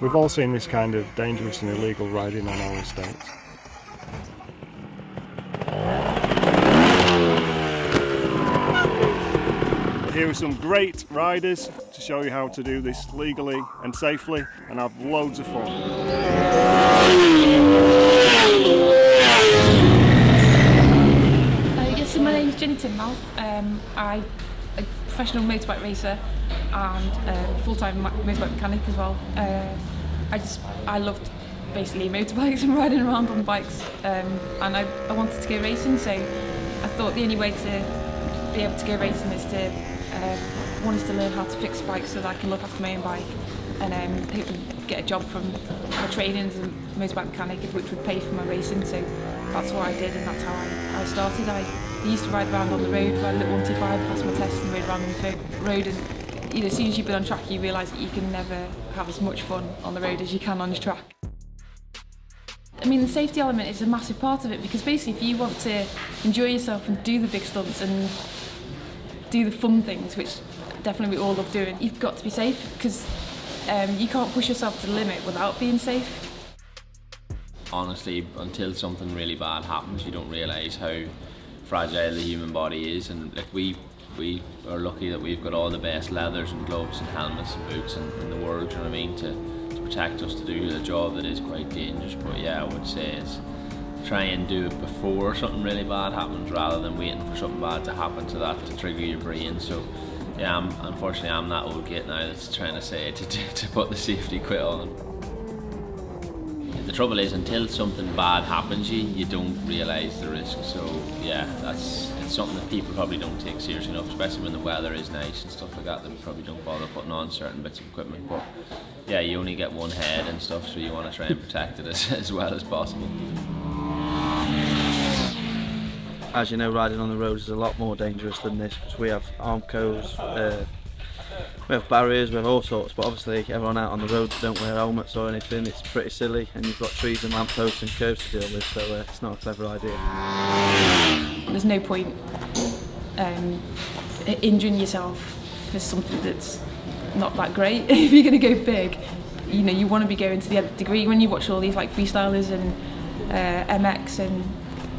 We've all seen this kind of dangerous and illegal riding on our estates. Here are some great riders to show you how to do this legally and safely and have loads of fun. Yes, so my name's Jenny Tinmouth. I'm a professional motorbike racer and full-time motorbike mechanic as well. I loved basically motorbikes and riding around on bikes, and I wanted to go racing, so I thought the only way to be able to go racing is to wanted to learn how to fix bikes so that I can look after my own bike and hopefully get a job from my training as a motorbike mechanic, which would pay for my racing. So that's what I did, and that's how I started. I used to ride around on the road, ride a little 125, passed my test and rode around on the road, and as soon as you've been on track you realise that you can never have as much fun on the road as you can on your track. I mean, the safety element is a massive part of it, because basically if you want to enjoy yourself and do the big stunts and do the fun things, which definitely we all love doing, you've got to be safe, because you can't push yourself to the limit without being safe. Honestly, until something really bad happens, you don't realise how fragile the human body is, and like we are lucky that we've got all the best leathers and gloves and helmets and boots in the world, you know what I mean, to protect us, to do the job that is quite dangerous. But yeah, I would say is try and do it before something really bad happens, rather than waiting for something bad to happen to trigger your brain. So yeah, unfortunately I'm that old git now that's trying to say to put the safety quit on. The trouble is, until something bad happens you don't realise the risk. So yeah, it's something that people probably don't take seriously enough, especially when the weather is nice and stuff like that. They probably don't bother putting on certain bits of equipment. But yeah, you only get one head and stuff, so you want to try and protect it as well as possible. As you know, riding on the road is a lot more dangerous than this, because we have armcos, we have barriers, we have all sorts, but obviously everyone out on the road don't wear helmets or anything. It's pretty silly, and you've got trees and lampposts and curves to deal with, so it's not a clever idea. There's no point injuring yourself for something that's not that great. If you're going to go big, you know, you want to be going to the nth degree. When you watch all these like freestylers and MX and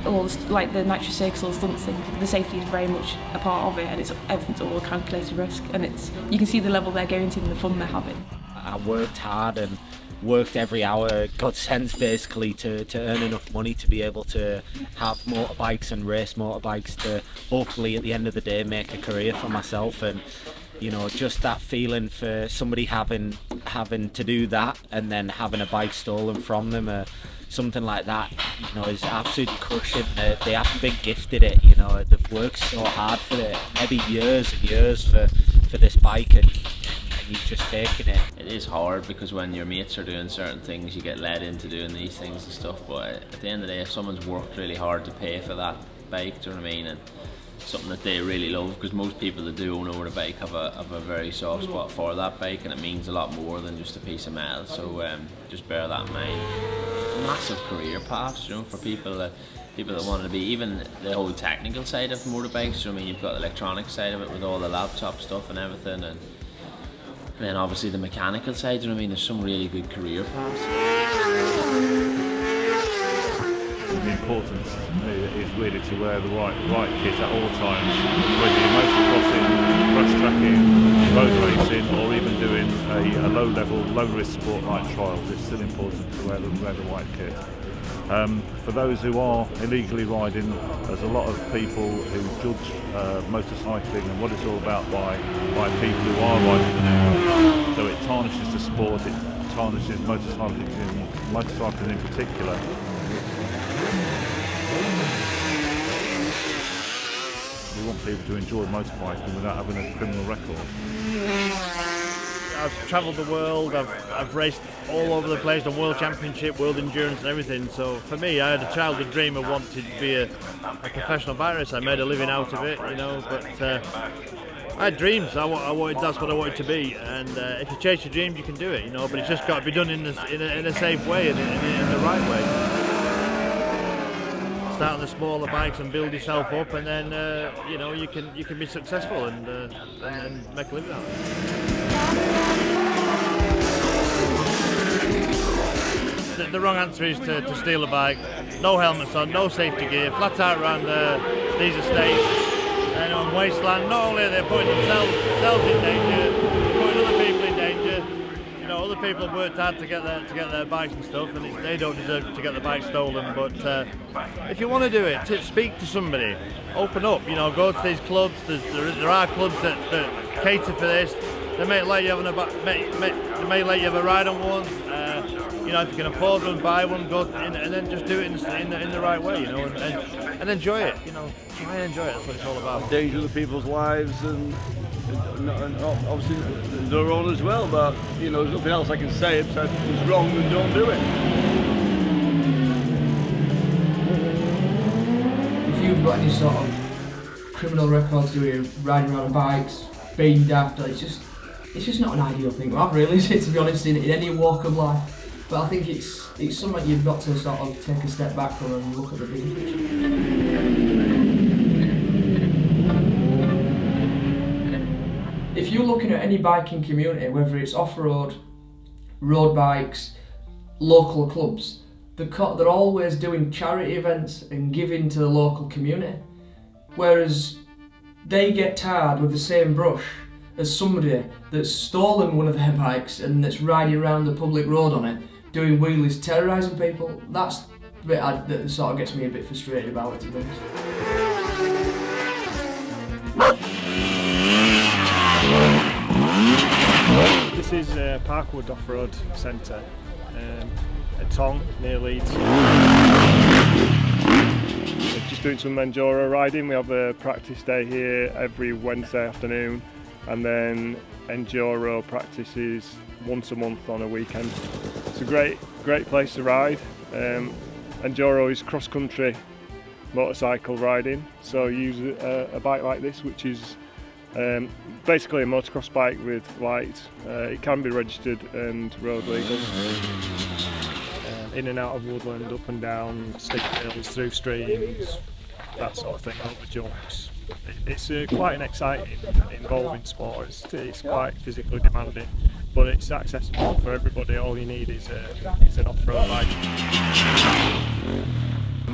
all like the nitro circles, all stunts things, the safety is very much a part of it, and everything's all a calculated risk, and you can see the level they're going to and the fun they're having. I worked hard and worked every hour, got sent basically to earn enough money to be able to have motorbikes and race motorbikes, to hopefully at the end of the day make a career for myself. And you know, just that feeling for somebody having to do that and then having a bike stolen from them, something like that, you know, is absolutely crushing. They haven't been gifted it, you know, they've worked so hard for it, maybe years and years for this bike, and you've just taken it. It is hard, because when your mates are doing certain things you get led into doing these things and stuff, but at the end of the day, if someone's worked really hard to pay for that bike, do you know what I mean, and something that they really love, because most people that do own over a bike have a very soft spot for that bike, and it means a lot more than just a piece of metal. So just bear that in mind. Massive career paths, you know, for people that want to be, even the whole technical side of motorbikes. You know, I mean, you've got the electronic side of it with all the laptop stuff and everything, and then obviously the mechanical side. You know what I mean? There's some really good career paths. The importance is really to wear the right kit at all times, whether you're motocrossing, cross tracking, road racing, or even doing a low-level, low-risk sport like trials. It's still important to wear the right kit. For those who are illegally riding, there's a lot of people who judge motorcycling and what it's all about by people who are riding it. So it tarnishes the sport, it tarnishes motorcycling in particular. We want people to enjoy motorbiking without having a criminal record. I've travelled the world, I've raced all over the place, the World Championship, World Endurance and everything. So for me, I had a childhood dream of wanting to be a professional bike racer. I made a living out of it, you know, but I had dreams. That's what I wanted to be. And if you chase your dreams, you can do it, you know, but it's just got to be done in a safe way and in the right way. start on the smaller bikes and build yourself up, and then you know, you can be successful and make a living out of it. The wrong answer is to steal a bike. No helmets on, no safety gear, flat out around these estates and on wasteland. Not only are they putting themselves in danger, they're putting other people in danger. You know, other people have worked hard to get their bikes and stuff, and they don't deserve to get the bike stolen. But if you want to do it, speak to somebody, open up. You know, go to these clubs. There are clubs that cater for this. They may let you have they may let you have a ride on one. You know, if you can afford one, buy one, go in, and then just do it in the right way. You know, and enjoy it. You know, try and enjoy it. That's what it's all about. Danger to people's lives and obviously their own as well. But you know, there's nothing else I can say except it's wrong and don't do it. If you've got any sort of criminal records doing riding around on bikes, being daft, it's just not an ideal thing to have, really, is it, to be honest, in any walk of life. But I think it's something you've got to sort of take a step back from and look at the big picture. If you're looking at any biking community, whether it's off-road, road bikes, local clubs, they're always doing charity events and giving to the local community. Whereas they get tarred with the same brush as somebody that's stolen one of their bikes and that's riding around the public road on it, doing wheelies, terrorising people. That's the bit that sort of gets me a bit frustrated about it, to be honest. This is Parkwood Off-Road Centre at Tong, near Leeds. We're just doing some enduro riding. We have a practice day here every Wednesday afternoon, and then enduro practices once a month on a weekend. It's a great place to ride. Enduro is cross-country motorcycle riding, so you use a bike like this, which is basically a motocross bike with lights. It can be registered and road legal. In and out of woodland, up and down steep hills, through streams, that sort of thing, over jumps. It's quite an exciting, involving sport. It's quite physically demanding, but it's accessible for everybody. All you need is an off-road bike.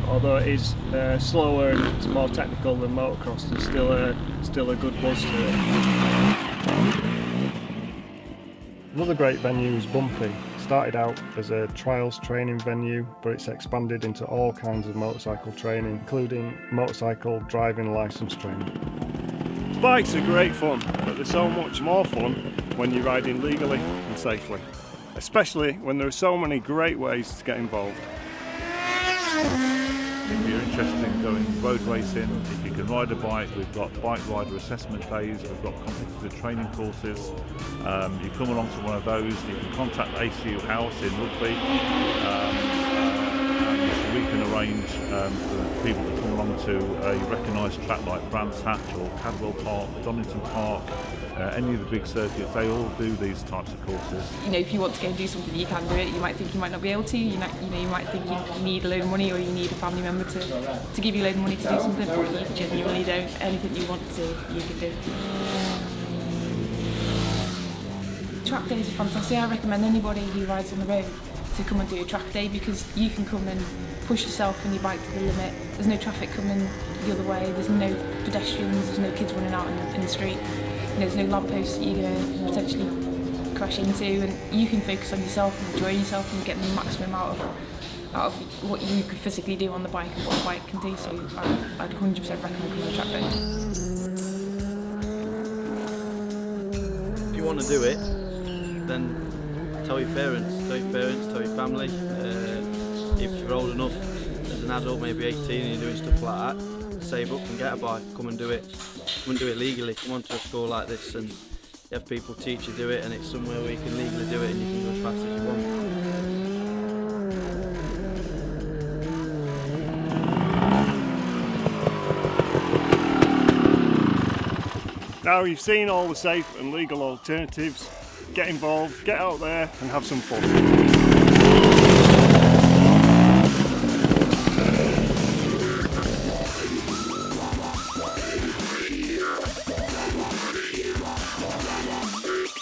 Although it is slower and it's more technical than motocross, there's still a good buzz to it. Another great venue is Bumpy. Started out as a trials training venue, but it's expanded into all kinds of motorcycle training, including motorcycle driving licence training. Bikes are great fun, but they're so much more fun when you're riding legally and safely, especially when there are so many great ways to get involved. If you're interested in going road racing, if you can ride a bike, we've got bike rider assessment days, we've got competitive training courses. You come along to one of those, you can contact ACU House in Rugby. We can arrange for people to come along to a recognised track like Brands Hatch or Cadwell Park, Donington Park, any of the big circuits. They all do these types of courses. You know, if you want to go and do something, you can do it. You might think you might not be able to. You might think you need a load of money, or you need a family member to give you a load of money to do something, or you genuinely don't. Anything you want to, you can do. Track days are fantastic. I recommend anybody who rides on the road to come and do a track day, because you can come and push yourself and your bike to the limit. There's no traffic coming the other way, there's no pedestrians, there's no kids running out in the street, there's no lampposts that you're going to potentially crash into, and you can focus on yourself and enjoy yourself and get the maximum out of what you could physically do on the bike and what a bike can do. So I'd 100% recommend coming to a track day. If you want to do it, then tell your parents, tell your family. If you're old enough as an adult, maybe 18, and you're doing stuff like that, save up and get a bike. Come and do it. Come and do it legally. Come onto a school like this, and you have people teach you to do it, and it's somewhere where you can legally do it, and you can go as fast as you want. Now you've seen all the safe and legal alternatives. Get involved, get out there and have some fun. Bye.